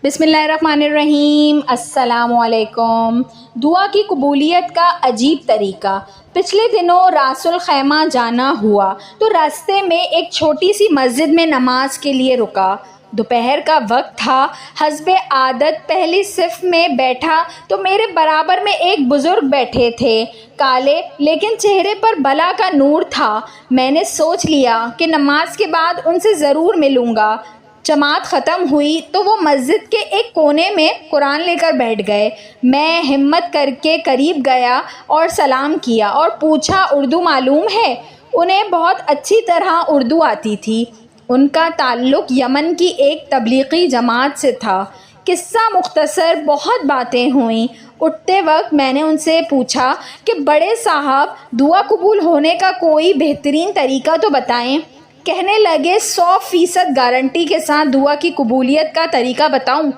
بسم اللہ الرحمن الرحیم۔ السلام علیکم۔ دعا کی قبولیت کا عجیب طریقہ۔ پچھلے دنوں راس الخیمہ جانا ہوا تو راستے میں ایک چھوٹی سی مسجد میں نماز کے لیے رکا۔ دوپہر کا وقت تھا۔ حسب عادت پہلی صف میں بیٹھا تو میرے برابر میں ایک بزرگ بیٹھے تھے۔ کالے لیکن چہرے پر بلا کا نور تھا۔ میں نے سوچ لیا کہ نماز کے بعد ان سے ضرور ملوں گا۔ جماعت ختم ہوئی تو وہ مسجد کے ایک کونے میں قرآن لے کر بیٹھ گئے۔ میں ہمت کر کے قریب گیا اور سلام کیا اور پوچھا، اردو معلوم ہے؟ انہیں بہت اچھی طرح اردو آتی تھی۔ ان کا تعلق یمن کی ایک تبلیغی جماعت سے تھا۔ قصہ مختصر، بہت باتیں ہوئیں۔ اٹھتے وقت میں نے ان سے پوچھا کہ بڑے صاحب، دعا قبول ہونے کا کوئی بہترین طریقہ تو بتائیں۔ کہنے لگے، 100% گارنٹی کے ساتھ دعا کی قبولیت کا طریقہ بتاؤں؟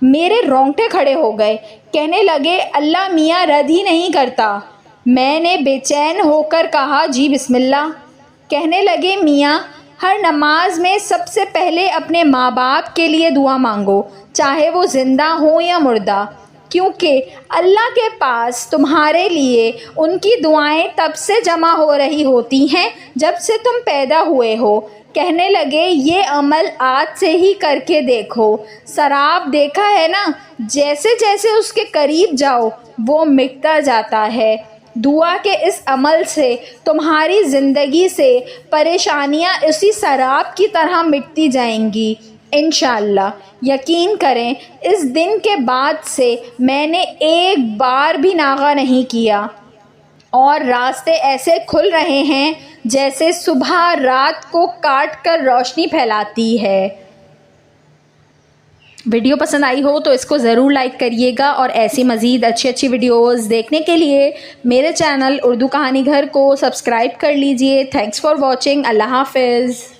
میرے رونگٹے کھڑے ہو گئے۔ کہنے لگے، اللہ میاں رد ہی نہیں کرتا۔ میں نے بے چین ہو کر کہا، جی بسم اللہ۔ کہنے لگے، میاں ہر نماز میں سب سے پہلے اپنے ماں باپ کے لیے دعا مانگو، چاہے وہ زندہ ہوں یا مردہ، کیونکہ اللہ کے پاس تمہارے لیے ان کی دعائیں تب سے جمع ہو رہی ہوتی ہیں جب سے تم پیدا ہوئے ہو۔ کہنے لگے، یہ عمل آج سے ہی کر کے دیکھو۔ سراب دیکھا ہے نا، جیسے جیسے اس کے قریب جاؤ وہ مٹتا جاتا ہے۔ دعا کے اس عمل سے تمہاری زندگی سے پریشانیاں اسی سراب کی طرح مٹتی جائیں گی انشاءاللہ۔ یقین کریں، اس دن کے بعد سے میں نے ایک بار بھی ناغہ نہیں کیا، اور راستے ایسے کھل رہے ہیں جیسے صبح رات کو کاٹ کر روشنی پھیلاتی ہے۔ ویڈیو پسند آئی ہو تو اس کو ضرور لائک کریے گا، اور ایسی مزید اچھی ویڈیوز دیکھنے کے لیے میرے چینل اردو کہانی گھر کو سبسکرائب کر لیجئے۔ Thanks for watching. اللہ حافظ۔